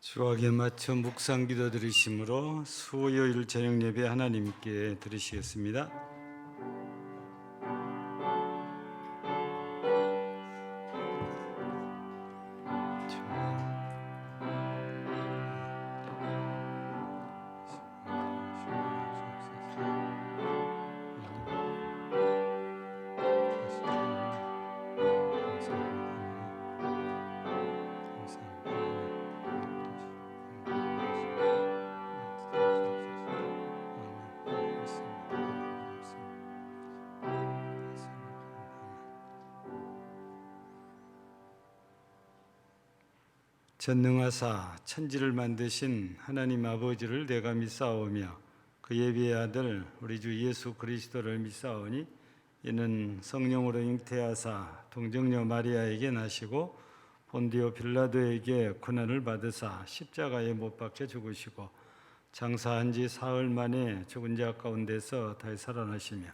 주악에 맞춰 묵상 기도 드리심으로 수요일 저녁 예배 하나님께 드리시겠습니다. 전능하사 천지를 만드신 하나님 아버지를 내가 믿사오며 그 예비의 아들 우리 주 예수 그리스도를 믿사오니 이는 성령으로 잉태하사 동정녀 마리아에게 나시고 본디오 빌라도에게 고난을 받으사 십자가에 못 박혀 죽으시고 장사한 지 사흘 만에 죽은 자 가운데서 다시 살아나시며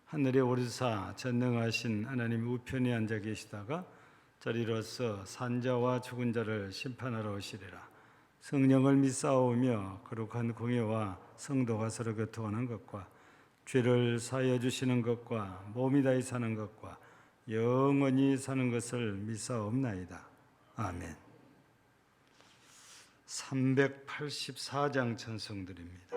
하늘에 오르사 전능하신 하나님 우편에 앉아 계시다가 저리로서 산자와 죽은 자를 심판하러 오시리라. 성령을 믿사오며 거룩한 공예와 성도가 서로 교통하는 것과 죄를 사하여 주시는 것과 몸이 다히 사는 것과 영원히 사는 것을 믿사옵나이다. 아멘. 384장 찬송드립니다.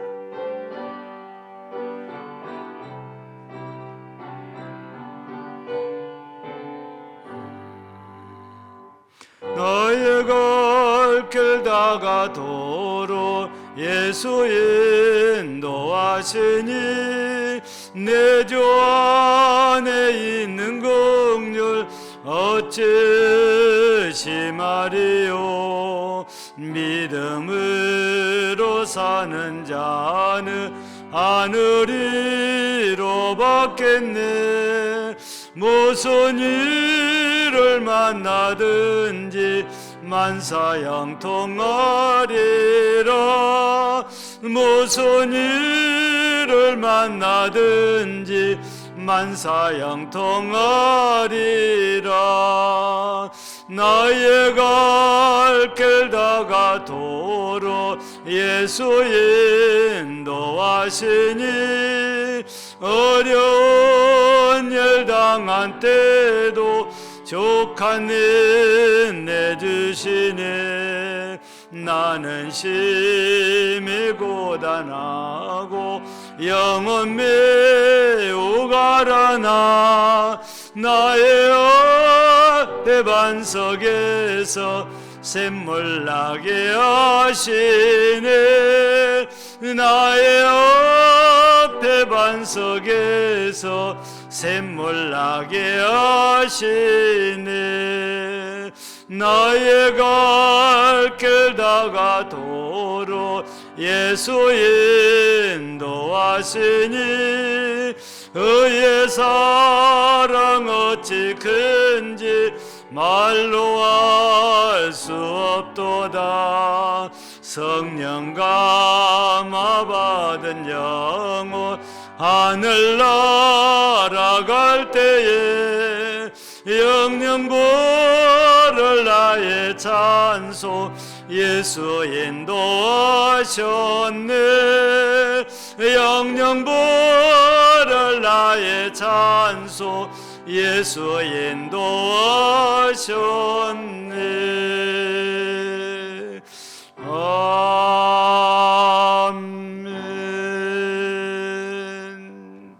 나의 갈 길 다가도록 예수 인도하시니 내 주 안에 있는 긍휼 어찌 심하리요. 믿음으로 사는 자는 하늘이로 받겠네. 무슨 일을 만나든지 만사형통하리라. 무슨 일을 만나든지 만사형통하리라. 나의 갈 길 다가도록 예수 인도하시니 어려운 일 당한 때도 족한 은혜 주시네. 나는 심히 고단하고 영혼 매우 가라나 나의 앞에 반석에서 샘물 나게 하시네. 나의 앞에 반석에서 샘물 나게 하시네. 나의 갈 길 다가도록 예수 인도하시니 그의 사랑 어찌 큰지 말로 알 수 없도다. 성령 감화 받은 영혼 하늘 날아갈 때에 영영 부를 나의 찬송 예수 인도하셨네. 영영 부를 나의 찬송 예수 인도하셨네. 아멘.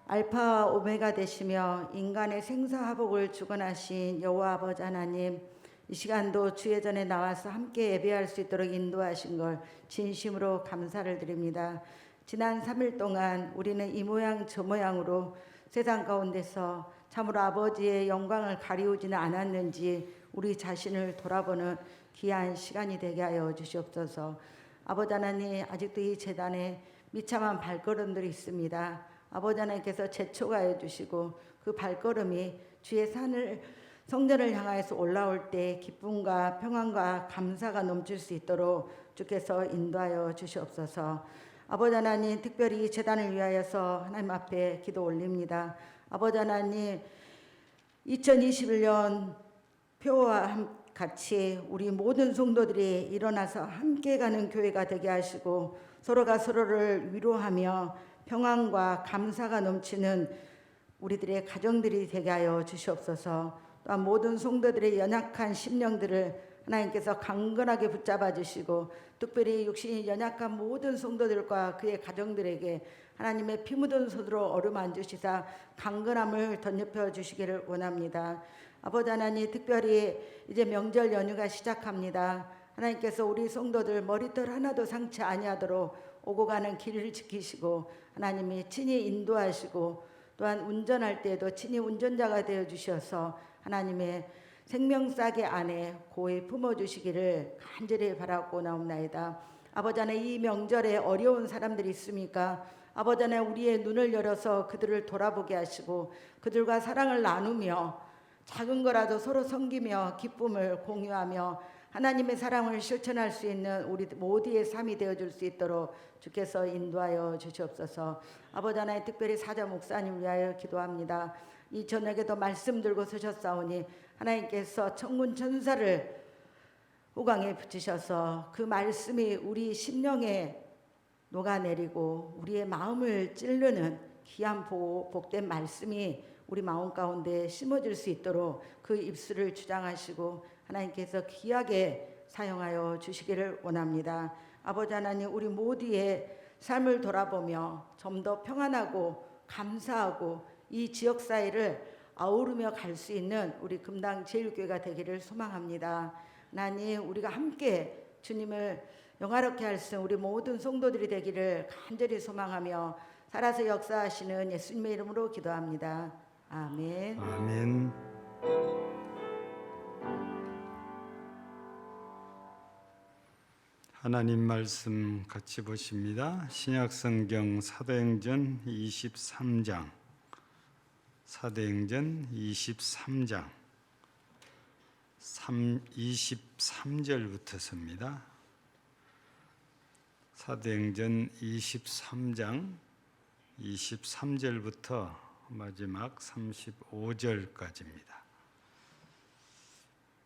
알파와 오메가 되시며 인간의 생사화복을 주관하신 여호와 아버지 하나님, 이 시간도 주의 전에 나와서 함께 예배할 수 있도록 인도하신 걸 진심으로 감사를 드립니다. 지난 3일 동안 우리는 이 모양 저 모양으로 세상 가운데서 참으로 아버지의 영광을 가리우지는 않았는지 우리 자신을 돌아보는 귀한 시간이 되게 하여 주시옵소서. 아버지 하나님, 아직도 이 제단에 비참한 발걸음들이 있습니다. 아버지 하나님께서 재촉하여 주시고 그 발걸음이 주의 산을 성전을 향하여서 올라올 때 기쁨과 평안과 감사가 넘칠 수 있도록 주께서 인도하여 주시옵소서. 아버지 하나님, 특별히 이 제단을 위하여서 하나님 앞에 기도 올립니다. 아버지 하나님, 2021년 표와 같이 우리 모든 성도들이 일어나서 함께 가는 교회가 되게 하시고 서로가 서로를 위로하며 평안과 감사가 넘치는 우리들의 가정들이 되게 하여 주시옵소서. 또한 모든 성도들의 연약한 심령들을 하나님께서 강건하게 붙잡아 주시고 특별히 육신이 연약한 모든 성도들과 그의 가정들에게 하나님의 피 묻은 손으로 어루만 주시사 강건함을 덧입혀 주시기를 원합니다. 아버지 하나님, 특별히 이제 명절 연휴가 시작합니다. 하나님께서 우리 성도들 머리털 하나도 상치 아니하도록 오고 가는 길을 지키시고 하나님이 친히 인도하시고 또한 운전할 때에도 친히 운전자가 되어 주셔서 하나님의 생명싸개 안에 고이 품어주시기를 간절히 바라고 나옵나이다. 아버지 하나님, 이 명절에 어려운 사람들이 있습니까? 아버지 하나님, 우리의 눈을 열어서 그들을 돌아보게 하시고 그들과 사랑을 나누며 작은 거라도 서로 섬기며 기쁨을 공유하며 하나님의 사랑을 실천할 수 있는 우리 모두의 삶이 되어줄 수 있도록 주께서 인도하여 주시옵소서. 아버지 하나님, 특별히 사자 목사님 위하여 기도합니다. 이 저녁에도 말씀 들고 서셨사오니 하나님께서 천군 천사를 후광에 붙이셔서 그 말씀이 우리 심령에 녹아내리고 우리의 마음을 찌르는 귀한 복된 말씀이 우리 마음 가운데 심어질 수 있도록 그 입술을 주장하시고 하나님께서 귀하게 사용하여 주시기를 원합니다. 아버지 하나님, 우리 모두의 삶을 돌아보며 좀 더 평안하고 감사하고 이 지역사회를 아우르며 갈 수 있는 우리 금당 제일교회가 되기를 소망합니다. 하나님, 우리가 함께 주님을 영화롭게 할 수 있는 우리 모든 성도들이 되기를 간절히 소망하며 살아서 역사하시는 예수님의 이름으로 기도합니다. 아멘. 아멘. 하나님 말씀 같이 보십니다. 신약성경 사도행전 23장, 사도행전 23장 23절부터서입니다. 사도행전 23장 23절부터 마지막 35절까지입니다.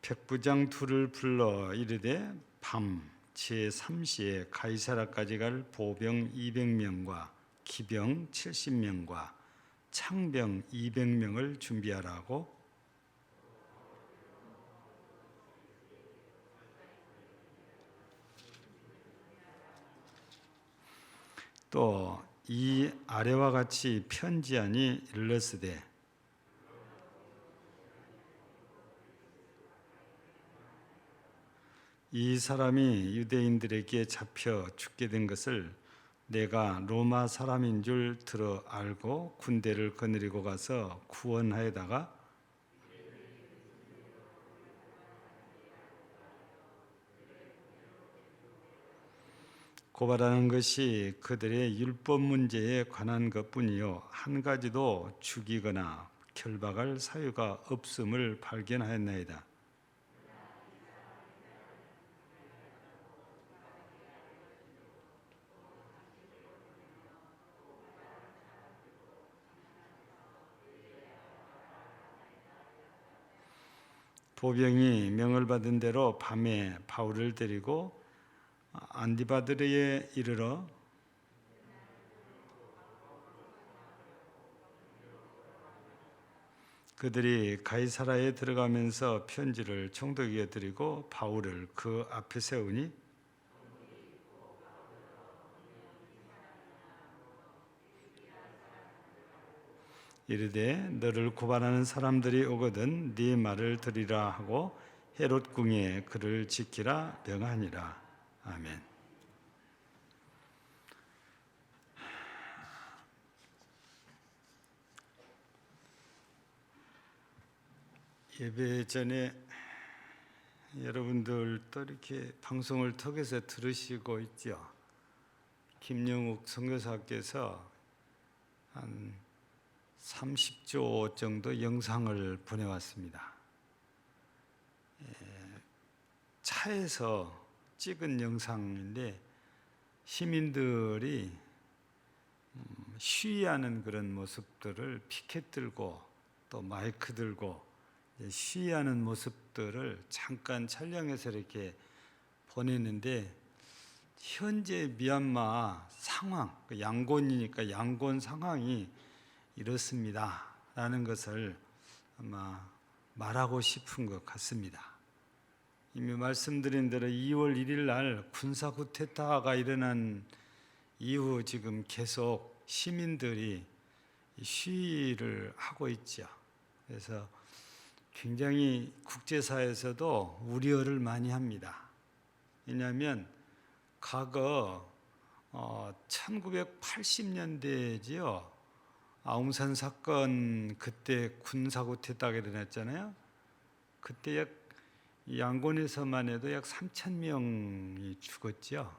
백부장 둘을 불러 이르되 밤 제3시에 가이사라까지 갈 보병 200명과 기병 70명과 창병 200명을 준비하라고 또 이 아래와 같이 편지하니 일러스되 이 사람이 유대인들에게 잡혀 죽게 된 것을 내가 로마 사람인 줄 들어 알고 군대를 거느리고 가서 구원하여다가 고발하는 것이 그들의 율법 문제에 관한 것뿐이요 한 가지도 죽이거나 결박할 사유가 없음을 발견하였나이다. 보병이 명을 받은 대로 밤에 바울을 데리고 안디바드르에 이르러 그들이 가이사라에 들어가면서 편지를 총독에게 드리고 바울을 그 앞에 세우니 이르되 너를 고발하는 사람들이 오거든 네 말을 들으라 하고 헤롯 궁에 그를 지키라 명하니라. 아멘. 예배 전에 여러분들 또 이렇게 방송을 통해서 들으시고 있죠. 김영욱 선교사께서 한 30조 정도 영상을 보내왔습니다. 차에서 찍은 영상인데 시민들이 시위하는 그런 모습들을 피켓 들고 또 마이크 들고 시위하는 모습들을 잠깐 촬영해서 이렇게 보냈는데, 현재 미얀마 상황, 양곤이니까 양곤 상황이 이렇습니다 라는 것을 아마 말하고 싶은 것 같습니다. 이미 말씀드린 대로 2월 1일 날 군사 쿠데타가 일어난 이후 지금 계속 시민들이 시위를 하고 있죠. 그래서 굉장히 국제사회에서도 우려를 많이 합니다. 왜냐하면 과거 1980년대지요. 아웅산 사건 그때 군사 쿠데타가 일어났잖아요. 그때 약 양곤에서만 해도 약 3,000명이 죽었죠.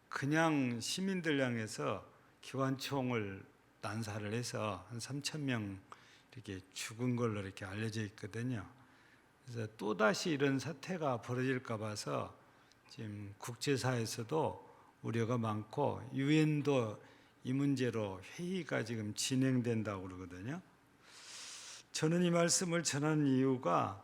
그냥 시민들 향해서 기관총을 난사를 해서 한 3,000명 이렇게 죽은 걸로 이렇게 알려져 있거든요. 그래서 또 다시 이런 사태가 벌어질까 봐서 지금 국제사회에서도 우려가 많고, 유엔도 이 문제로 회의가 지금 진행된다고 그러거든요. 저는 이 말씀을 전하는 이유가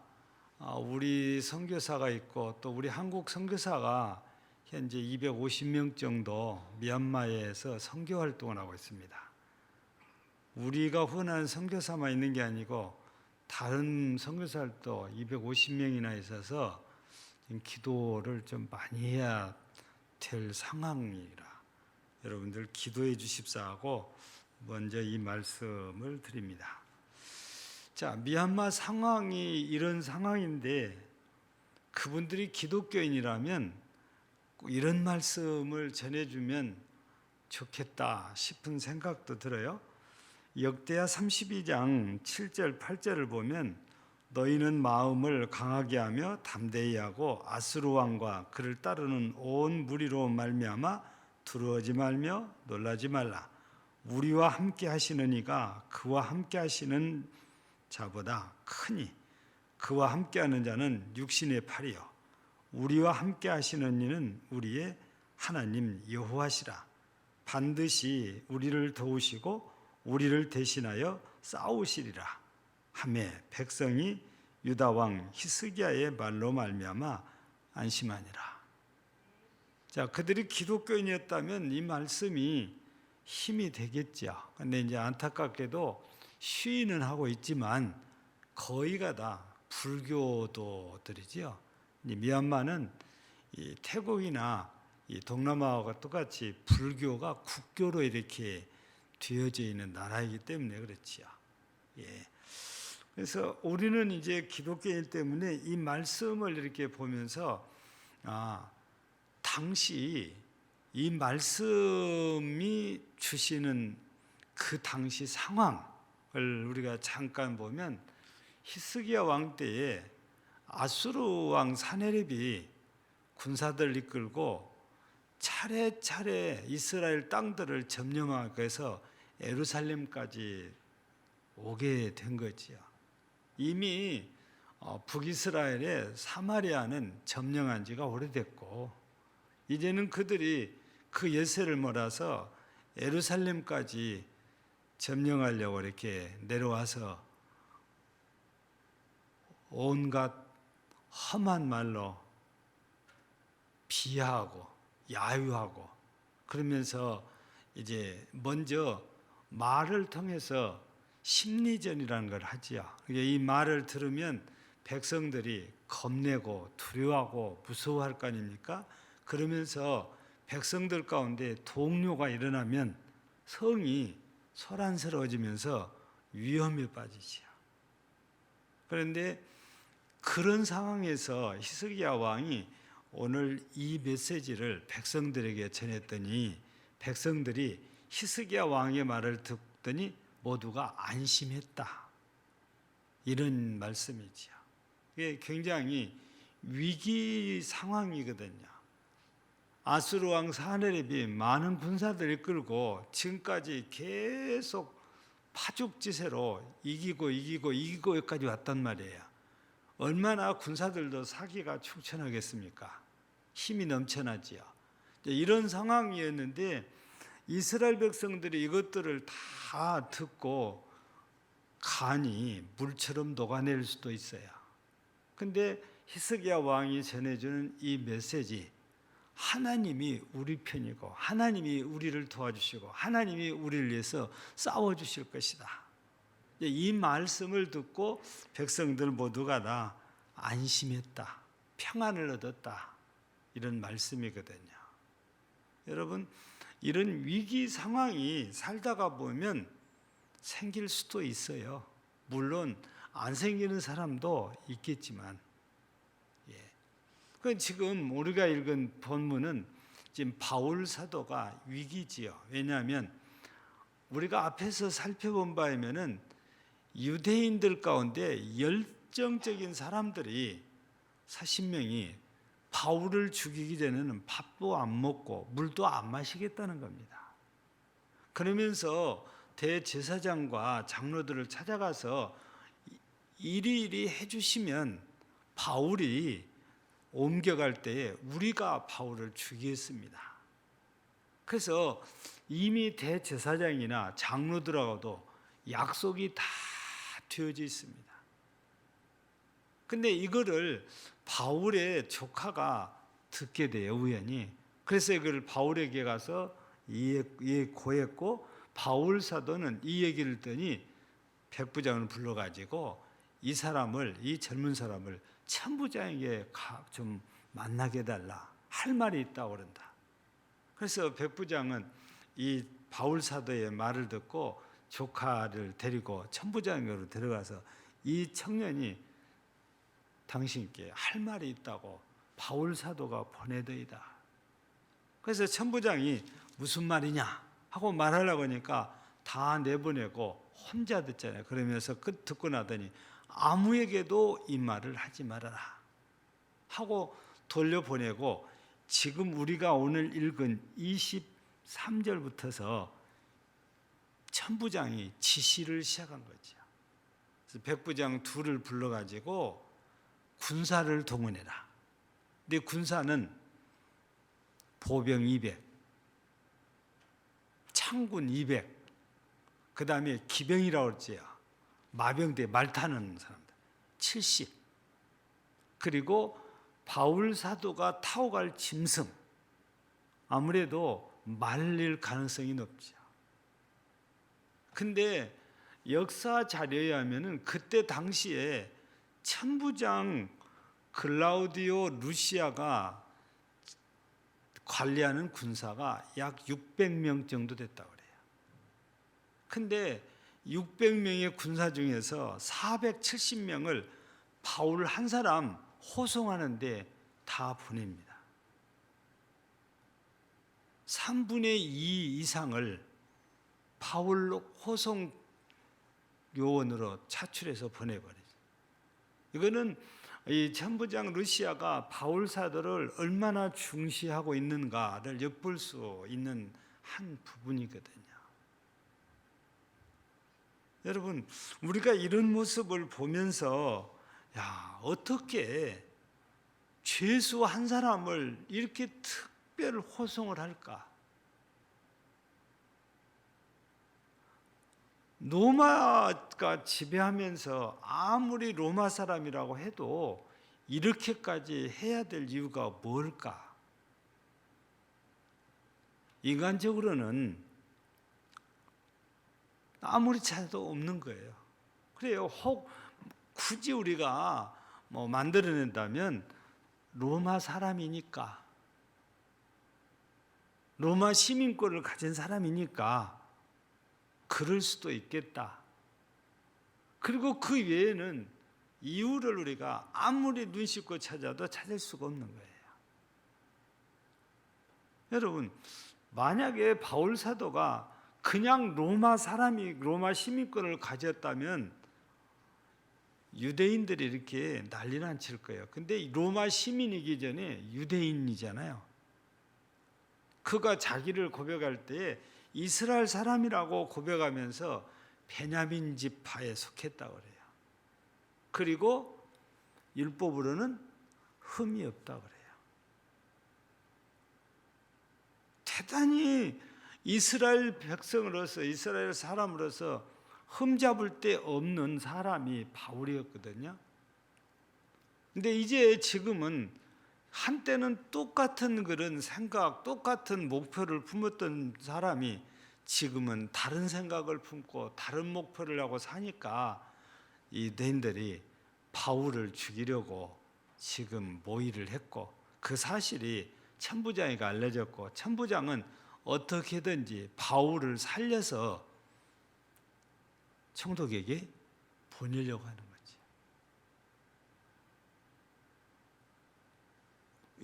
우리 선교사가 있고 또 우리 한국 선교사가 현재 250명 정도 미얀마에서 선교 활동을 하고 있습니다. 우리가 후원하는 선교사만 있는 게 아니고 다른 선교사들도 250명이나 있어서 지금 기도를 좀 많이 해야 될 상황이라 여러분들 기도해 주십사 하고 먼저 이 말씀을 드립니다. 자, 미얀마 상황이 이런 상황인데 그분들이 기독교인이라면 이런 말씀을 전해주면 좋겠다 싶은 생각도 들어요. 역대하 32장 7절 8절을 보면 너희는 마음을 강하게 하며 담대히 하고 아수르 왕과 그를 따르는 온 무리로 말미암아 두려워하지 말며 놀라지 말라. 우리와 함께 하시는 이가 그와 함께 하시는 자보다 크니 그와 함께하는 자는 육신의 팔이요 우리와 함께 하시는 이는 우리의 하나님 여호와시라. 반드시 우리를 도우시고 우리를 대신하여 싸우시리라 하매 백성이 유다 왕 히스기야의 말로 말미암아 안심하니라. 자, 그들이 기독교인이었다면 이 말씀이 힘이 되겠죠. 근데 이제 안타깝게도 시위는 하고 있지만 거의가 다 불교도들이지요. 미얀마는 이 태국이나 이 동남아와 똑같이 불교가 국교로 이렇게 되어져 있는 나라이기 때문에 그렇지요. 예. 그래서 우리는 이제 기독교인 때문에 이 말씀을 이렇게 보면서 당시 이 말씀이 주시는 그 당시 상황을 우리가 잠깐 보면 히스기야 왕 때에 아수르 왕 사네립이 군사들 이끌고 차례차례 이스라엘 땅들을 점령하기 위해서 예루살렘까지 오게 된 거지요. 이미 북이스라엘의 사마리아는 점령한 지가 오래됐고 이제는 그들이 그 예세를 몰아서 예루살렘까지 점령하려고 이렇게 내려와서 온갖 험한 말로 비하하고 야유하고 그러면서 이제 먼저 말을 통해서 심리전이라는 걸 하지요. 이 말을 들으면 백성들이 겁내고 두려워하고 무서워할 거 아닙니까? 그러면서 백성들 가운데 동요가 일어나면 성이 소란스러워지면서 위험에 빠지지요. 그런데 그런 상황에서 히스기야 왕이 오늘 이 메시지를 백성들에게 전했더니 백성들이 히스기야 왕의 말을 듣더니 모두가 안심했다. 이런 말씀이지요. 이게 굉장히 위기 상황이거든요. 아수르 왕 사네립이 많은 군사들을 끌고 지금까지 계속 파죽지세로 이기고 여기까지 왔단 말이에요. 얼마나 군사들도 사기가 충천하겠습니까? 힘이 넘쳐나지요. 이런 상황이었는데 이스라엘 백성들이 이것들을 다 듣고 간이 물처럼 녹아낼 수도 있어요. 근데 히스기야 왕이 전해주는 이 메시지, 하나님이 우리 편이고 하나님이 우리를 도와주시고 하나님이 우리를 위해서 싸워주실 것이다. 이 말씀을 듣고 백성들 모두가 다 안심했다, 평안을 얻었다, 이런 말씀이거든요. 여러분, 이런 위기 상황이 살다가 보면 생길 수도 있어요. 물론 안 생기는 사람도 있겠지만, 지금 우리가 읽은 본문은 지금 바울 사도가 위기지요. 왜냐하면 우리가 앞에서 살펴본 바에 의하면은 유대인들 가운데 열정적인 사람들이 40명이 바울을 죽이기 전에는 밥도 안 먹고 물도 안 마시겠다는 겁니다. 그러면서 대제사장과 장로들을 찾아가서 이리 해주시면 바울이 옮겨갈 때에 우리가 바울을 죽이겠습니다. 그래서 이미 대제사장이나 장로들하고도 약속이 다 되어져 있습니다. 근데 이거를 바울의 조카가 듣게 돼요, 우연히. 그래서 이걸 바울에게 가서 고했고, 바울 사도는 이 얘기를 듣더니 백부장을 불러가지고 이 젊은 사람을 천부장에게 좀 만나게 해달라, 할 말이 있다고 그런다. 그래서 백부장은 이 바울 사도의 말을 듣고 조카를 데리고 천부장으로 들어가서 이 청년이 당신께 할 말이 있다고 바울 사도가 보내더이다. 그래서 천부장이 무슨 말이냐 하고 말하려고 하니까 다 내보내고 혼자 듣잖아요. 그러면서 듣고 나더니 아무에게도 이 말을 하지 말아라 하고 돌려보내고, 지금 우리가 오늘 읽은 23절부터서 천부장이 지시를 시작한 거죠. 그래서 백부장 둘을 불러가지고 군사를 동원해라. 근데 군사는 보병 200, 창군 200, 그 다음에 기병이라고 할지요, 마병대 말 타는 사람들 70, 그리고 바울 사도가 타고 갈 짐승, 아무래도 말릴 가능성이 높죠. 근데 역사 자료에 의하면 그때 당시에 천부장 글라우디오 루시아가 관리하는 군사가 약 600명 정도 됐다고 그래요. 근데 600명의 군사 중에서 470명을 바울 한 사람 호송하는데 다 보냅니다. 3분의 2 이상을 바울 호송 요원으로 차출해서 보내버리죠. 이거는 이 천부장 루시아가 바울 사도를 얼마나 중시하고 있는가를 엿볼 수 있는 한 부분이거든요. 여러분, 우리가 이런 모습을 보면서 어떻게 죄수 한 사람을 이렇게 특별 호송을 할까? 로마가 지배하면서 아무리 로마 사람이라고 해도 이렇게까지 해야 될 이유가 뭘까? 인간적으로는 아무리 찾아도 없는 거예요. 그래요. 혹 굳이 우리가 만들어낸다면 로마 사람이니까, 로마 시민권을 가진 사람이니까 그럴 수도 있겠다. 그리고 그 외에는 이유를 우리가 아무리 눈 씻고 찾아도 찾을 수가 없는 거예요. 여러분, 만약에 바울 사도가 그냥 로마 시민권을 가졌다면 유대인들이 이렇게 난리는 안 칠 거예요. 근데 로마 시민이기 전에 유대인이잖아요. 그가 자기를 고백할 때 이스라엘 사람이라고 고백하면서 베냐민 지파에 속했다고 그래요. 그리고 율법으로는 흠이 없다고 그래요. 대단히 이스라엘 백성으로서, 이스라엘 사람으로서 흠잡을 데 없는 사람이 바울이었거든요. 근데 이제 지금은 한때는 똑같은 그런 생각, 똑같은 목표를 품었던 사람이 지금은 다른 생각을 품고 다른 목표를 하고 사니까 이 유대인들이 바울을 죽이려고 지금 모의를 했고, 그 사실이 천부장에게 알려졌고, 천부장은 어떻게든지 바울을 살려서 총독에게 보내려고 하는 거지.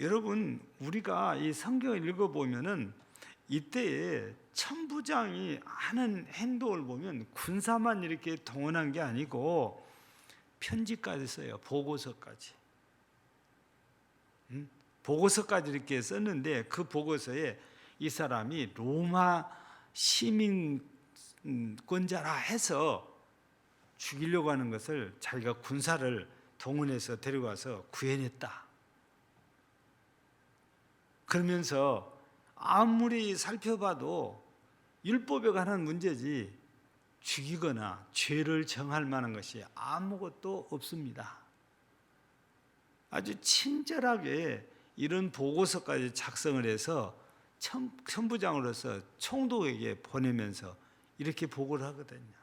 여러분, 우리가 이 성경을 읽어보면은 이때에 천부장이 하는 행동을 보면 군사만 이렇게 동원한 게 아니고 편지까지 써요. 보고서까지. 보고서까지 이렇게 썼는데, 그 보고서에 이 사람이 로마 시민권자라 해서 죽이려고 하는 것을 자기가 군사를 동원해서 데려가서 구해냈다. 그러면서 아무리 살펴봐도 율법에 관한 문제지 죽이거나 죄를 정할 만한 것이 아무것도 없습니다. 아주 친절하게 이런 보고서까지 작성을 해서 천부장으로서 총독에게 보내면서 이렇게 보고를 하거든요.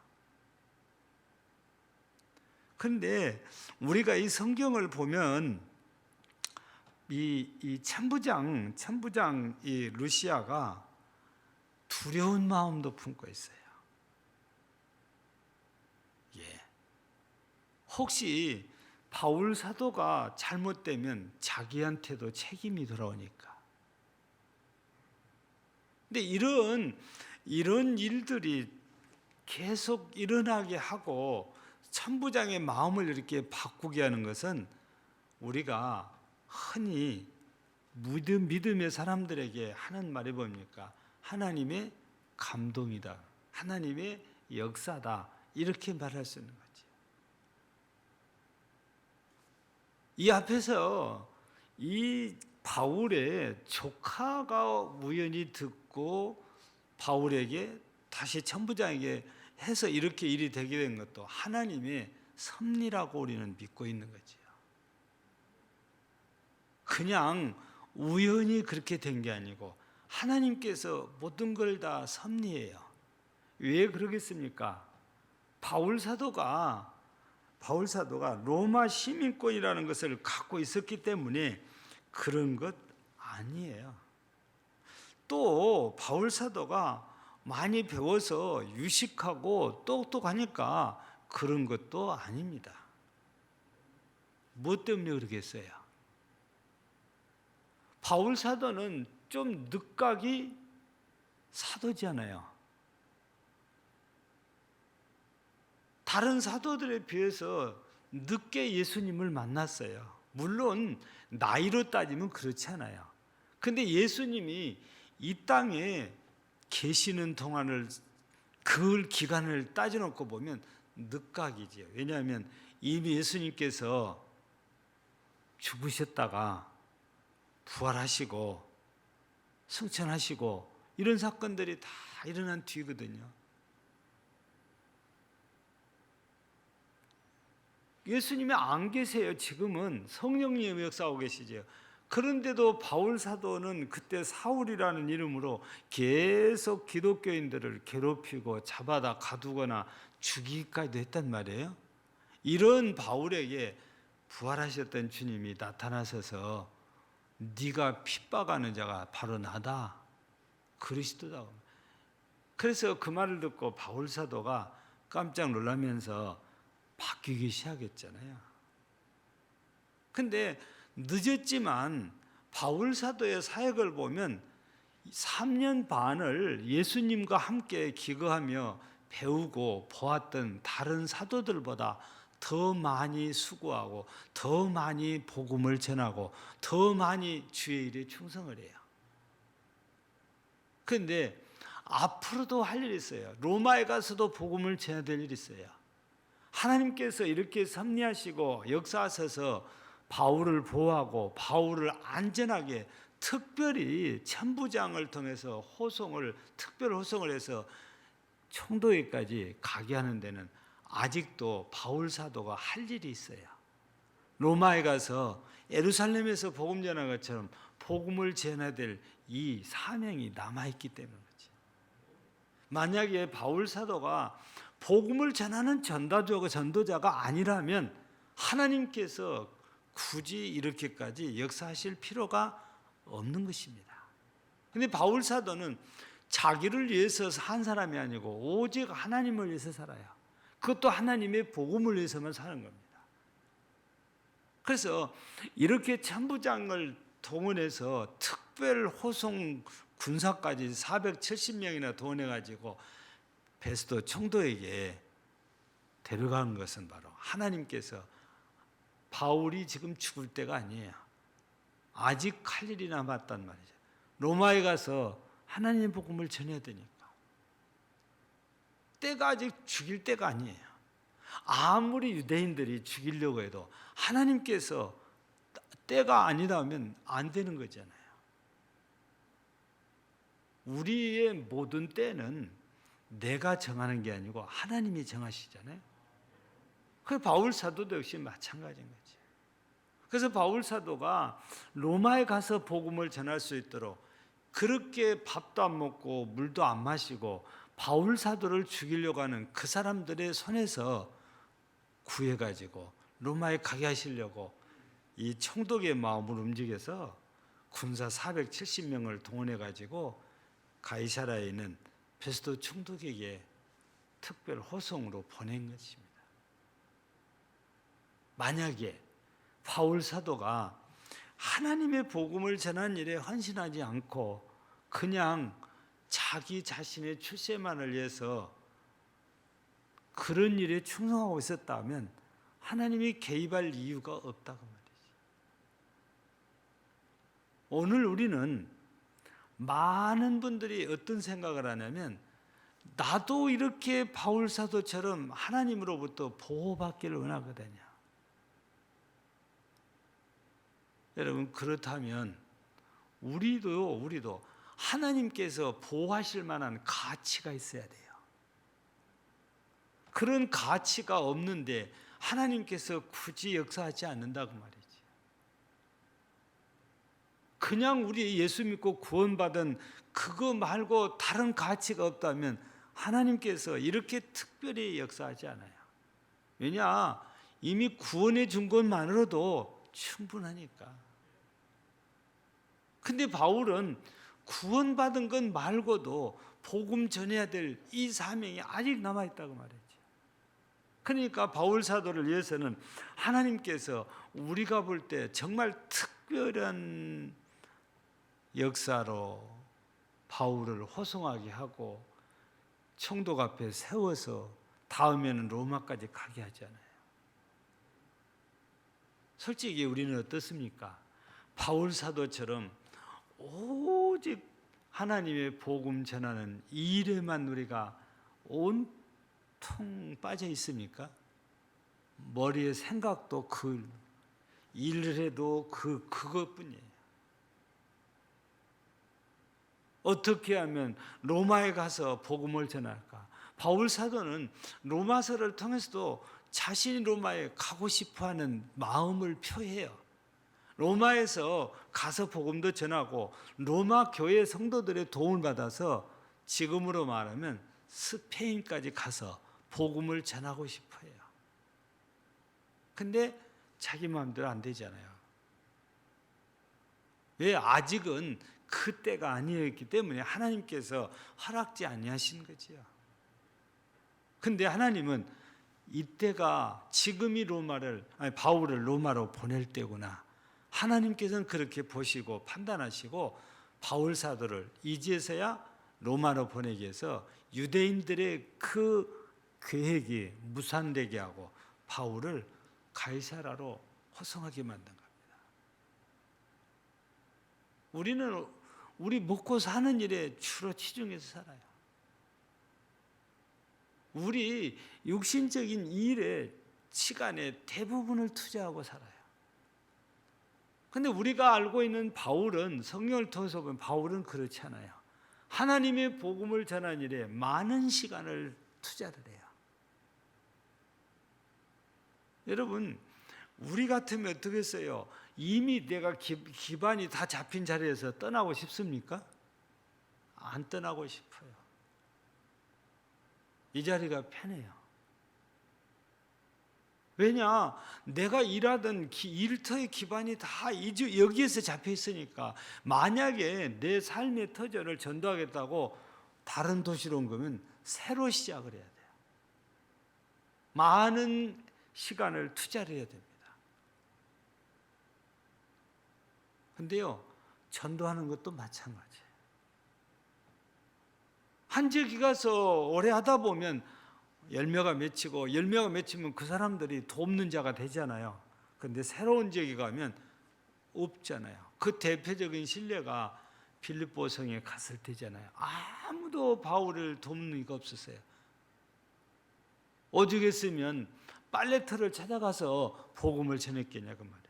그런데 우리가 이 성경을 보면 이 천부장 이 루시아가 두려운 마음도 품고 있어요. 예. 혹시 바울 사도가 잘못되면 자기한테도 책임이 돌아오니까. 근데 이런 일들이 계속 일어나게 하고 천부장의 마음을 이렇게 바꾸게 하는 것은 우리가 흔히 믿음의 사람들에게 하는 말이 뭡니까? 하나님의 감동이다, 하나님의 역사다, 이렇게 말할 수 있는 거지. 이 앞에서 이 바울의 조카가 우연히 듣고 바울에게 다시 천부장에게 해서 이렇게 일이 되게 된 것도 하나님의 섭리라고 우리는 믿고 있는 거지요. 그냥 우연히 그렇게 된 게 아니고 하나님께서 모든 걸 다 섭리해요. 왜 그러겠습니까? 바울 사도가 로마 시민권이라는 것을 갖고 있었기 때문에 그런 것 아니에요. 또 바울 사도가 많이 배워서 유식하고 똑똑하니까 그런 것도 아닙니다. 뭐 때문에 그러겠어요? 바울 사도는 좀 늦가기 사도잖아요. 다른 사도들에 비해서 늦게 예수님을 만났어요. 물론 나이로 따지면 그렇지 않아요. 근데 예수님이 이 땅에 계시는 동안을, 그 기간을 따져놓고 보면 늦가기지요. 왜냐하면 이미 예수님께서 죽으셨다가 부활하시고 승천하시고 이런 사건들이 다 일어난 뒤거든요. 예수님이 안 계세요. 지금은 성령님이 역사하고 계시죠. 그런데도 바울 사도는 그때 사울이라는 이름으로 계속 기독교인들을 괴롭히고 잡아다 가두거나 죽이기까지도 했단 말이에요. 이런 바울에게 부활하셨던 주님이 나타나셔서 네가 핍박하는 자가 바로 나다, 그리스도다. 그래서 그 말을 듣고 바울 사도가 깜짝 놀라면서 바뀌기 시작했잖아요. 근데 늦었지만 바울 사도의 사역을 보면 3년 반을 예수님과 함께 기거하며 배우고 보았던 다른 사도들보다 더 많이 수고하고 더 많이 복음을 전하고 더 많이 주의 일에 충성을 해요. 그런데 앞으로도 할 일이 있어요. 로마에 가서도 복음을 전해야 될 일이 있어요. 하나님께서 이렇게 섭리하시고 역사하셔서 바울을 보호하고 바울을 안전하게 특별히 천부장을 통해서 특별 호송을 해서 총독에까지 가게 하는 데는 아직도 바울 사도가 할 일이 있어요. 로마에 가서 예루살렘에서 복음 전한 것처럼 복음을 전해야 될 이 사명이 남아있기 때문이지. 만약에 바울 사도가 복음을 전하는 전도자가 아니라면 하나님께서 굳이 이렇게까지 역사하실 필요가 없는 것입니다. 그런데 바울 사도는 자기를 위해서 산 사람이 아니고 오직 하나님을 위해서 살아요. 그것도 하나님의 복음을 위해서만 사는 겁니다. 그래서 이렇게 천부장을 동원해서 특별 호송 군사까지 470명이나 동원해가지고 베스도 총독에게 데려간 것은 바로 하나님께서 바울이 지금 죽을 때가 아니에요. 아직 할 일이 남았단 말이죠. 로마에 가서 하나님의 복음을 전해야 되니까. 때가 아직 죽일 때가 아니에요. 아무리 유대인들이 죽이려고 해도 하나님께서 때가 아니라면 안 되는 거잖아요. 우리의 모든 때는 내가 정하는 게 아니고 하나님이 정하시잖아요. 그 바울 사도도 역시 마찬가지인 거지. 그래서 바울 사도가 로마에 가서 복음을 전할 수 있도록 그렇게 밥도 안 먹고 물도 안 마시고 바울 사도를 죽이려고 하는 그 사람들의 손에서 구해가지고 로마에 가게 하시려고 이 총독의 마음을 움직여서 군사 470명을 동원해가지고 가이사라에 있는 베스도 총독에게 특별 호송으로 보낸 것입니다. 만약에 바울 사도가 하나님의 복음을 전하는 일에 헌신하지 않고 그냥 자기 자신의 출세만을 위해서 그런 일에 충성하고 있었다면 하나님이 개입할 이유가 없다고 말이지. 오늘 우리는 많은 분들이 어떤 생각을 하냐면 나도 이렇게 바울 사도처럼 하나님으로부터 보호받기를 원하거든요. 여러분 그렇다면 우리도 하나님께서 보호하실 만한 가치가 있어야 돼요. 그런 가치가 없는데 하나님께서 굳이 역사하지 않는다고 말이지. 그냥 우리 예수 믿고 구원받은 그거 말고 다른 가치가 없다면 하나님께서 이렇게 특별히 역사하지 않아요. 왜냐? 이미 구원해 준 것만으로도 충분하니까. 근데 바울은 구원받은 것 말고도 복음 전해야 될 이 사명이 아직 남아있다고 말했죠. 그러니까 바울 사도를 위해서는 하나님께서 우리가 볼 때 정말 특별한 역사로 바울을 호송하게 하고 총독 앞에 세워서 다음에는 로마까지 가게 하잖아요. 솔직히 우리는 어떻습니까? 바울 사도처럼 오직 하나님의 복음 전하는 이 일에만 우리가 온통 빠져 있습니까? 머리에 생각도 그 일을 해도 그것뿐이에요. 어떻게 하면 로마에 가서 복음을 전할까? 바울 사도는 로마서를 통해서도 자신이 로마에 가고 싶어하는 마음을 표해요. 로마에서 가서 복음도 전하고 로마 교회 성도들의 도움을 받아서 지금으로 말하면 스페인까지 가서 복음을 전하고 싶어요. 근데 자기 마음대로 안 되잖아요. 왜? 아직은 그때가 아니었기 때문에 하나님께서 허락지 아니하신 거지요. 근데 하나님은 이때가 지금이 바울을 로마로 보낼 때구나. 하나님께서는 그렇게 보시고 판단하시고 바울 사도를 이제서야 로마로 보내기 위해서 유대인들의 그 계획이 무산되게 하고 바울을 가이사라로 호송하게 만든 겁니다. 우리는 우리 먹고 사는 일에 주로 치중해서 살아요. 우리 육신적인 일에 시간의 대부분을 투자하고 살아요. 근데 우리가 알고 있는 바울은 성경을 통해서 보면 바울은 그렇지 않아요. 하나님의 복음을 전하는 일에 많은 시간을 투자를 해요. 여러분, 우리 같으면 어떻겠어요? 이미 내가 기반이 다 잡힌 자리에서 떠나고 싶습니까? 안 떠나고 싶어요. 이 자리가 편해요. 왜냐? 내가 일하던 일터의 기반이 다 여기에서 잡혀 있으니까 만약에 내 삶의 터전을 전도하겠다고 다른 도시로 온 거면 새로 시작을 해야 돼요. 많은 시간을 투자를 해야 됩니다. 근데요, 전도하는 것도 마찬가지예요. 한 지역에 가서 오래 하다 보면 열매가 맺히고 열매가 맺히면 그 사람들이 돕는 자가 되잖아요. 그런데 새로운 지역에 가면 없잖아요. 그 대표적인 신뢰가 빌립보 성에 갔을 때잖아요. 아무도 바울을 돕는 이가 없었어요. 오죽했으면 빨래터를 찾아가서 복음을 전했겠냐 그 말이에요.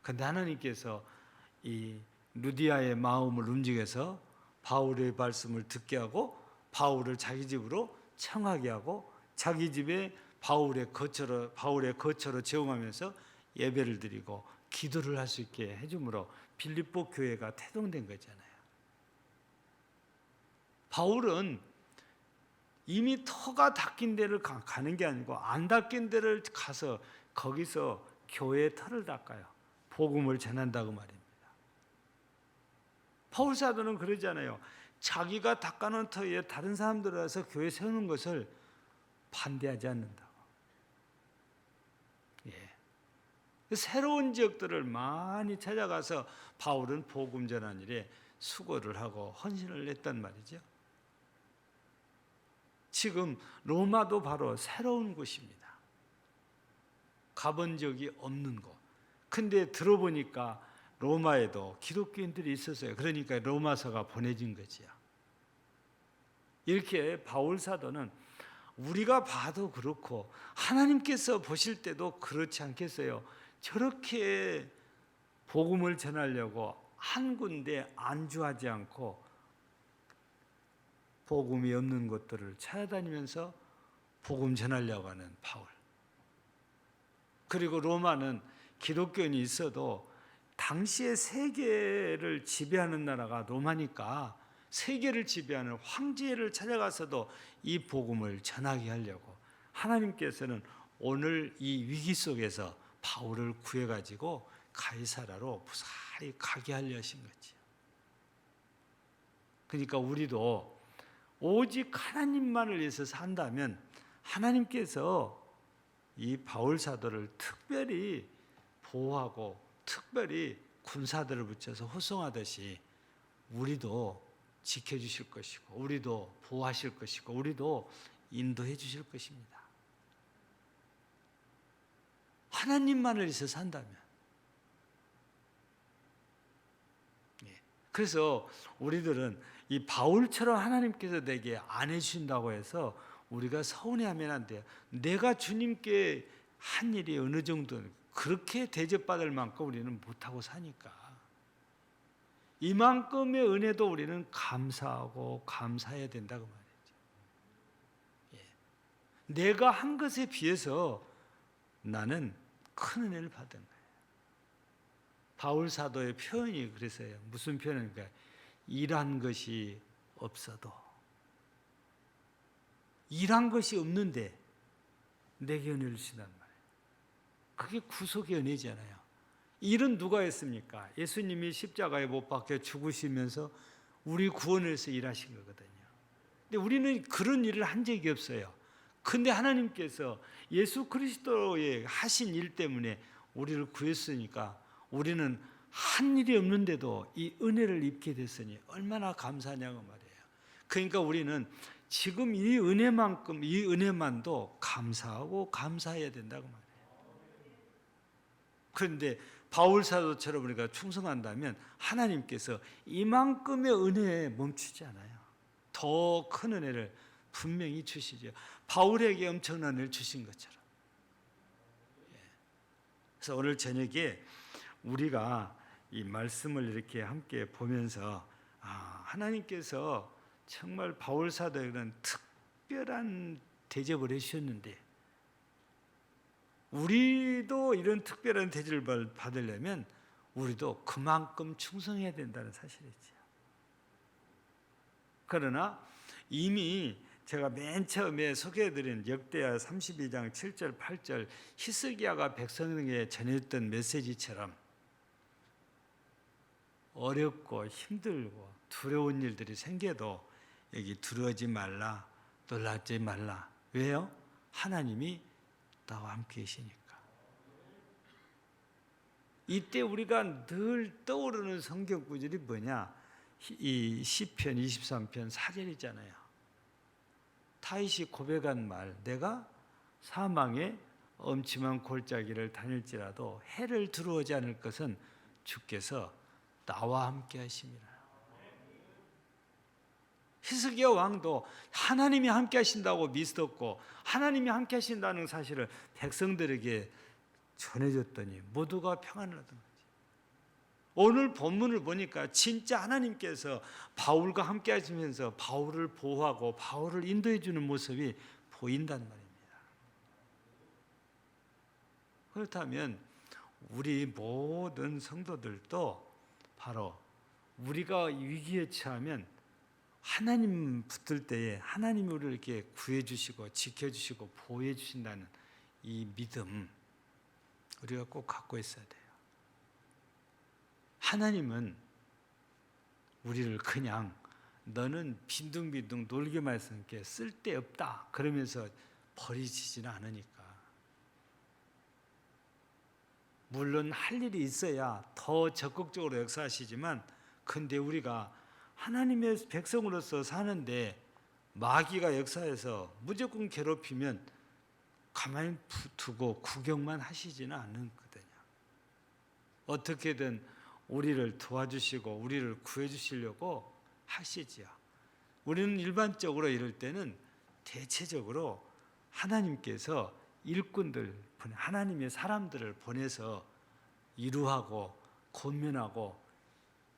그런데 하나님께서 이 루디아의 마음을 움직여서 바울의 말씀을 듣게 하고 바울을 자기 집으로 청하게 하고 자기 집에 바울의 거처로 채용하면서 예배를 드리고 기도를 할 수 있게 해줌으로 빌립보 교회가 태동된 거잖아요. 바울은 이미 터가 닦인 데를 가는 게 아니고 안 닦인 데를 가서 거기서 교회의 터를 닦아요. 복음을 전한다고 말입니다. 바울 사도는 그러잖아요. 자기가 닦아놓은 터에 다른 사람들 와서 교회 세우는 것을 반대하지 않는다고. 새로운 지역들을 많이 찾아가서 바울은 복음 전한 일에 수고를 하고 헌신을 했단 말이죠. 지금 로마도 바로 새로운 곳입니다. 가본 적이 없는 곳. 근데 들어보니까 로마에도 기독교인들이 있었어요. 그러니까 로마서가 보내진 거지요. 이렇게 바울 사도는 우리가 봐도 그렇고 하나님께서 보실 때도 그렇지 않겠어요? 저렇게 복음을 전하려고 한 군데 안주하지 않고 복음이 없는 곳들을 찾아다니면서 복음 전하려고 하는 바울. 그리고 로마는 기독교인이 있어도 당시에 세계를 지배하는 나라가 로마니까 세계를 지배하는 황제를 찾아가서도 이 복음을 전하게 하려고 하나님께서는 오늘 이 위기 속에서 바울을 구해가지고 가이사라로 무사히 가게 하려 하신 거지요. 그러니까 우리도 오직 하나님만을 위해서 산다면 하나님께서 이 바울 사도를 특별히 보호하고 특별히 군사들을 붙여서 호송하듯이 우리도 지켜주실 것이고 우리도 보호하실 것이고 우리도 인도해 주실 것입니다. 하나님만을 위해서 산다면. 그래서 우리들은 이 바울처럼 하나님께서 내게 안 해주신다고 해서 우리가 서운해하면 안 돼요. 내가 주님께 한 일이 어느 정도 그렇게 대접받을 만큼 우리는 못하고 사니까 이만큼의 은혜도 우리는 감사하고 감사해야 된다고 말이죠. 내가 한 것에 비해서 나는 큰 은혜를 받은 거예요. 바울 사도의 표현이 그래서요. 무슨 표현입니까? 일한 것이 없어도 일한 것이 없는데 내게 은혜를 주신단 말이에요. 그게 구속의 은혜잖아요. 일은 누가 했습니까? 예수님이 십자가에 못 박혀 죽으시면서 우리 구원을 위해서 일하신 거거든요. 근데 우리는 그런 일을 한 적이 없어요. 근데 하나님께서 예수 그리스도의 하신 일 때문에 우리를 구했으니까 우리는 한 일이 없는데도 이 은혜를 입게 됐으니 얼마나 감사하냐고 말이에요. 그러니까 우리는 지금 이 은혜만큼 이 은혜만도 감사하고 감사해야 된다고 말이에요. 그런데 바울 사도처럼 우리가 충성한다면 하나님께서 이만큼의 은혜에 멈추지 않아요. 더 큰 은혜를 분명히 주시죠. 바울에게 엄청난 은혜를 주신 것처럼. 그래서 오늘 저녁에 우리가 이 말씀을 이렇게 함께 보면서 하나님께서 정말 바울 사도에게는 특별한 대접을 해주셨는데 우리도 이런 특별한 대접을 받으려면 우리도 그만큼 충성해야 된다는 사실이지요. 그러나 이미 제가 맨 처음에 소개해드린 역대하 32장 7절 8절 히스기야가 백성에게 전했던 메시지처럼 어렵고 힘들고 두려운 일들이 생겨도 여기 두려워하지 말라, 놀라지 말라. 왜요? 하나님이 나와 함께 계시니까. 이때 우리가 늘 떠오르는 성경 구절이 뭐냐? 이 시편 23편 4절이잖아요. 다윗이 고백한 말, 내가 사망의 엄침한 골짜기를 다닐지라도 해를 두려워하지 않을 것은 주께서 나와 함께 하심이라. 히스기야 왕도 하나님이 함께 하신다고 믿었고 하나님이 함께 하신다는 사실을 백성들에게 전해줬더니 모두가 평안을 하던 거지. 오늘 본문을 보니까 진짜 하나님께서 바울과 함께 하시면서 바울을 보호하고 바울을 인도해 주는 모습이 보인단 말입니다. 그렇다면 우리 모든 성도들도 바로 우리가 위기에 처하면 하나님 붙들 때에 하나님이 우리를 이렇게 구해 주시고 지켜 주시고 보호해 주신다는 이 믿음 우리가 꼭 갖고 있어야 돼요. 하나님은 우리를 그냥 너는 빈둥빈둥 놀기만 했으니까 쓸데없다 그러면서 버리시지는 않으니까. 물론 할 일이 있어야 더 적극적으로 역사하시지만 근데 우리가 하나님의 백성으로서 사는데 마귀가 역사해서 무조건 괴롭히면 가만히 두고 구경만 하시지는 않거든요. 어떻게든 우리를 도와주시고 우리를 구해주시려고 하시지요. 우리는 일반적으로 이럴 때는 대체적으로 하나님께서 일꾼들, 하나님의 사람들을 보내서 위로하고 권면하고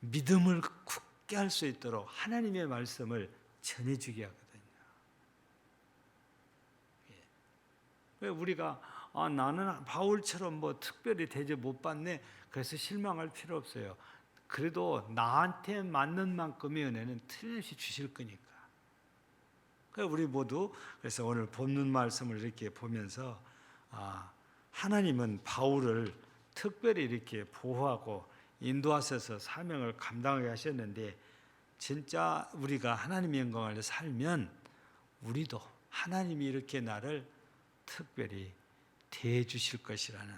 믿음을 굳게 할 수 있도록 하나님의 말씀을 전해주게 하거든요. 왜 우리가 나는 바울처럼 뭐 특별히 대접 못 받네 그래서 실망할 필요 없어요. 그래도 나한테 맞는 만큼의 은혜는 틀림없이 주실 거니까. 우리 모두 그래서 오늘 본문 말씀을 이렇게 보면서 하나님은 바울을 특별히 이렇게 보호하고 인도하셔서 사명을 감당하게 하셨는데 진짜 우리가 하나님의 영광을 살면 우리도 하나님이 이렇게 나를 특별히 대해 주실 것이라는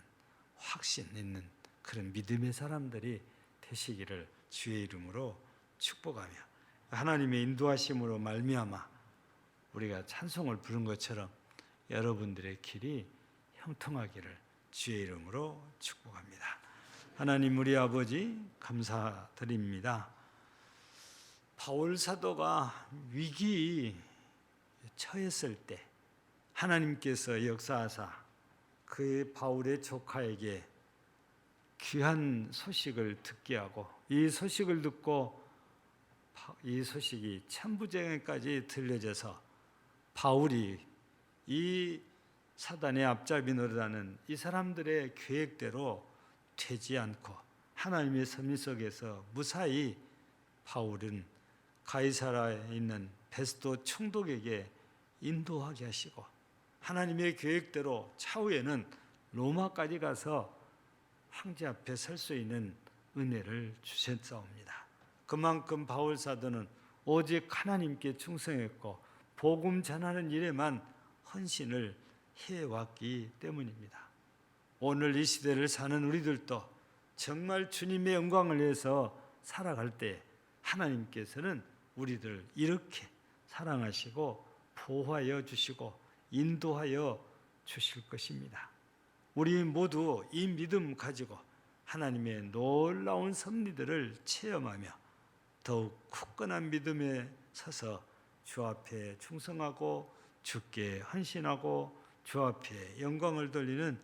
확신 있는 그런 믿음의 사람들이 되시기를 주의 이름으로 축복하며 하나님의 인도하심으로 말미암아 우리가 찬송을 부른 것처럼 여러분들의 길이 형통하기를 주의 이름으로 축복합니다. 하나님 우리 아버지 감사드립니다. 바울 사도가 위기에 처했을 때 하나님께서 역사하사 그 바울의 조카에게 귀한 소식을 듣게 하고 이 소식을 듣고 이 소식이 천부장에까지 들려져서 바울이 이 사단의 앞잡이 노릇하는 이 사람들의 계획대로 되지 않고 하나님의 섭리 속에서 무사히 바울은 가이사라에 있는 베스도 총독에게 인도하게 하시고 하나님의 계획대로 차후에는 로마까지 가서 황제 앞에 설 수 있는 은혜를 주셨사옵니다. 그만큼 바울 사도는 오직 하나님께 충성했고 복음 전하는 일에만 헌신을 해왔기 때문입니다. 오늘 이 시대를 사는 우리들도 정말 주님의 영광을 위해서 살아갈 때 하나님께서는 우리들 이렇게 사랑하시고 보호하여 주시고 인도하여 주실 것입니다. 우리 모두 이 믿음 가지고 하나님의 놀라운 섭리들을 체험하며 더욱 굳건한 믿음에 서서 주 앞에 충성하고 주께 헌신하고 주 앞에 영광을 돌리는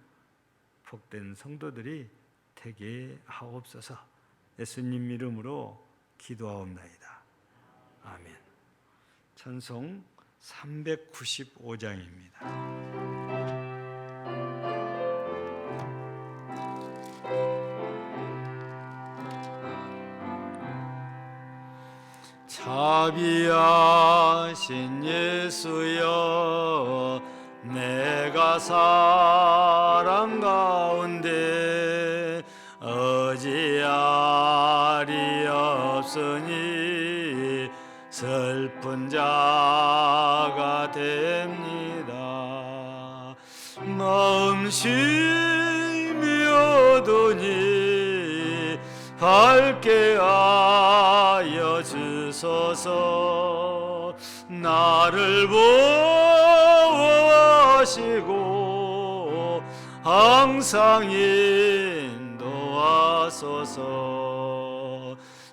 복된 성도들이 되게 하옵소서. 예수님 이름으로 기도하옵나이다. 아멘. 찬송 395장입니다. 자비하신 예수여, 내가 사랑 가운데 어지알이 없으니 슬픈 자가 됩니다. 마음 심히 어두니 밝게 하여 주소서. 나를 보호하시고 항상 인도하소서.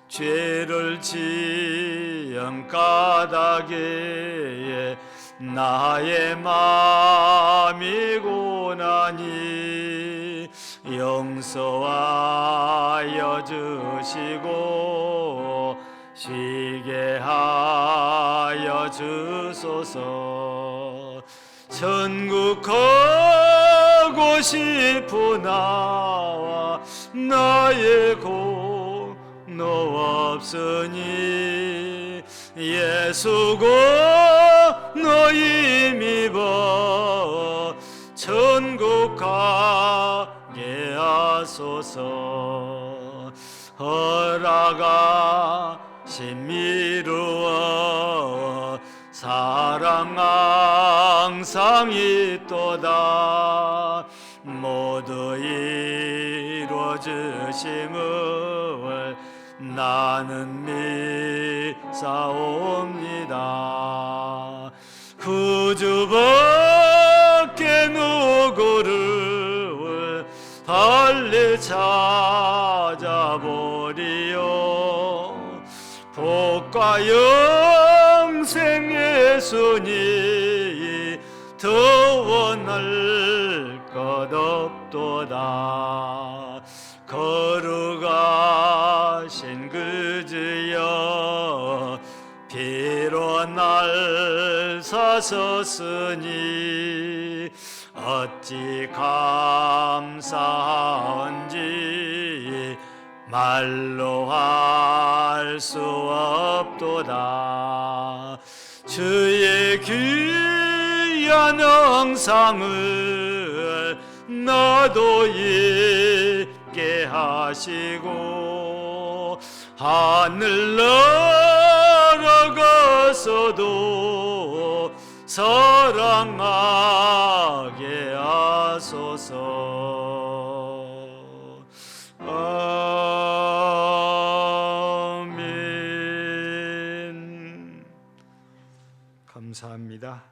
죄를 지은 까닭에 나의 마음이 고나니 용서하여 주시고 쉬게 하여 주소서. 천국 가고 싶으나 나의 공로 없으니 예수 공로 힘입어 천국 가게 하소서. 허락하심 이루어 사랑 항상 있도다. 모두 이루어주심을 나는 믿사옵니다. 구주밖에 누구를 달리 찾아보리요. 복과 영생 예수니 더 원할 것 없도다. 거룩하신 그 주여, 피로 날 사셨으니 어찌 감사한지 말로 할 수 없도다. 주의 귀한 영상을 나도 있게 하시고 하늘 날아가서도 사랑하게 하소서. 아멘. 감사합니다.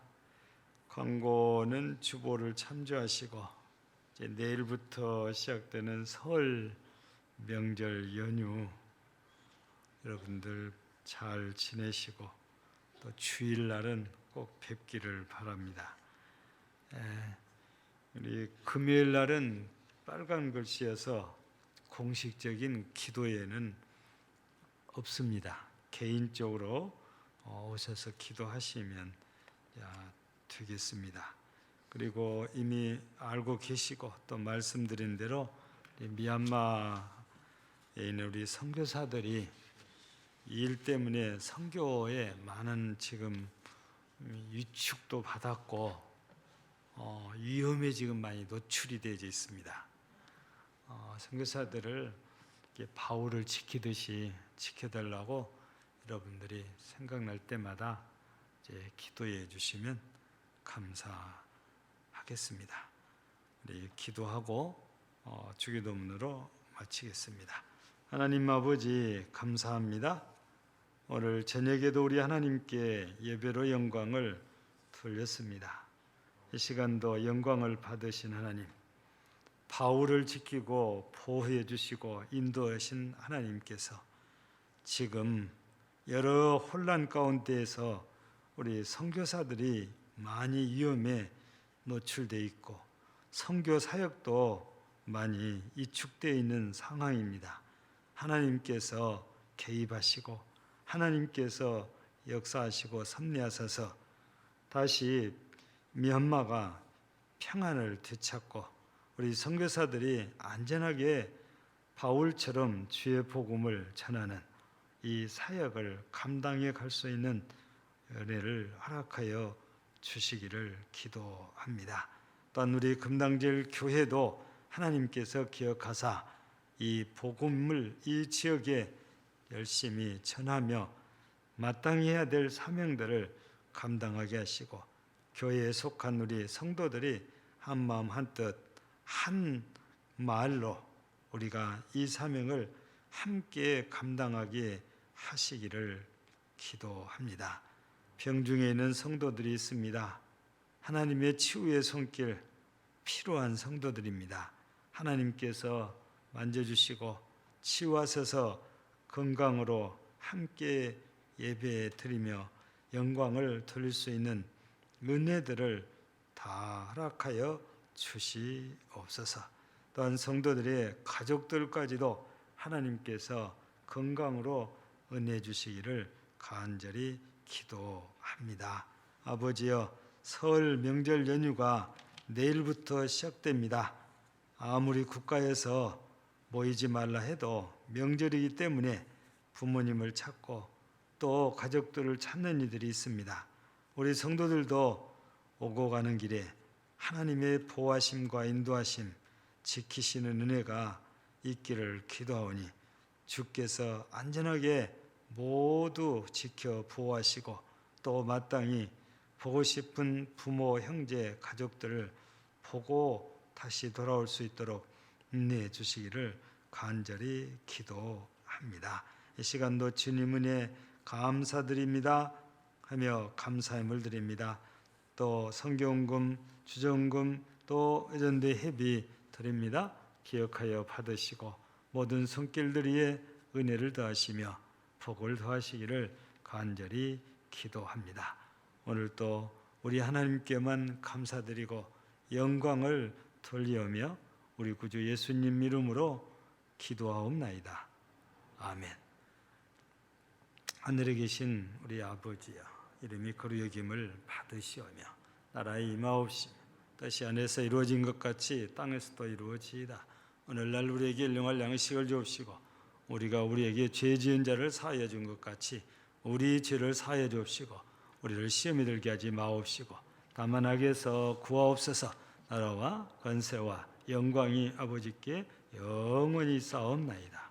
광고는 주보를 참조하시고 이제 내일부터 시작되는 설 명절 연휴 여러분들 잘 지내시고 또 주일날은 꼭 뵙기를 바랍니다. 우리 금요일날은 빨간 글씨여서 공식적인 기도회는 없습니다. 개인적으로 오셔서 기도하시면 되겠습니다. 그리고 이미 알고 계시고 또 말씀드린 대로 미얀마에 있는 우리 선교사들이 이 일 때문에 선교에 많은 지금 위축도 받았고 위험에 지금 많이 노출이 되어 있습니다. 선교사들을 바울을 지키듯이 지켜달라고 여러분들이 생각날 때마다 이제 기도해 주시면 감사하겠습니다. 우리 기도하고 주기도문으로 마치겠습니다. 하나님 아버지 감사합니다. 오늘 저녁에도 우리 하나님께 예배로 영광을 돌렸습니다. 이 시간도 영광을 받으신 하나님, 바울을 지키고 보호해 주시고 인도하신 하나님께서 지금 여러 혼란 가운데에서 우리 선교사들이 많이 위험에 노출되어 있고 선교 사역도 많이 위축되어 있는 상황입니다. 하나님께서 개입하시고 하나님께서 역사하시고 섭리하셔서 다시 미얀마가 평안을 되찾고 우리 선교사들이 안전하게 바울처럼 주의 복음을 전하는 이 사역을 감당해 갈 수 있는 은혜를 허락하여 주시기를 기도합니다. 또한 우리 금당질 교회도 하나님께서 기억하사 이 복음을 이 지역에 열심히 전하며 마땅히 해야 될 사명들을 감당하게 하시고 교회에 속한 우리 성도들이 한 마음 한 뜻 한 말로 우리가 이 사명을 함께 감당하게 하시기를 기도합니다. 병중에 있는 성도들이 있습니다. 하나님의 치유의 손길 필요한 성도들입니다. 하나님께서 만져주시고 치유하셔서 건강으로 함께 예배 드리며 영광을 돌릴 수 있는 은혜들을 다 허락하여 주시옵소서. 또한 성도들의 가족들까지도 하나님께서 건강으로 은혜 주시기를 간절히 기도합니다. 아버지여, 설 명절 연휴가 내일부터 시작됩니다. 아무리 국가에서 모이지 말라 해도 명절이기 때문에 부모님을 찾고 또 가족들을 찾는 이들이 있습니다. 우리 성도들도 오고 가는 길에 하나님의 보호하심과 인도하심, 지키시는 은혜가 있기를 기도하오니 주께서 안전하게 모두 지켜 보호하시고 또 마땅히 보고 싶은 부모, 형제, 가족들을 보고 다시 돌아올 수 있도록 인내해 주시기를 간절히 기도합니다. 이 시간도 주님 은혜 감사드립니다 하며 감사함을 드립니다. 또 성경금, 주정금, 또 예전대 회비 드립니다. 기억하여 받으시고 모든 손길들이에 은혜를 더하시며 복을 더하시기를 간절히 기도합니다. 오늘 또 우리 하나님께만 감사드리고 영광을 돌리오며 우리 구주 예수님 이름으로 기도하옵나이다. 아멘. 하늘에 계신 우리 아버지여, 이름이 거룩히 여김을 받으시오며 나라의 임하옵시며 뜻이 하늘에서 이루어진 것 같이 땅에서도 이루어지이다. 오늘날 우리에게 일용할 양식을 주옵시고 우리가 우리에게 죄 지은 자를 사하여 준 것 같이 우리 죄를 사하여 주옵시고 우리를 시험에 들게 하지 마옵시고 다만 악에서 구하옵소서. 나라와 권세와 영광이 아버지께 영원히 쌓옵나이다.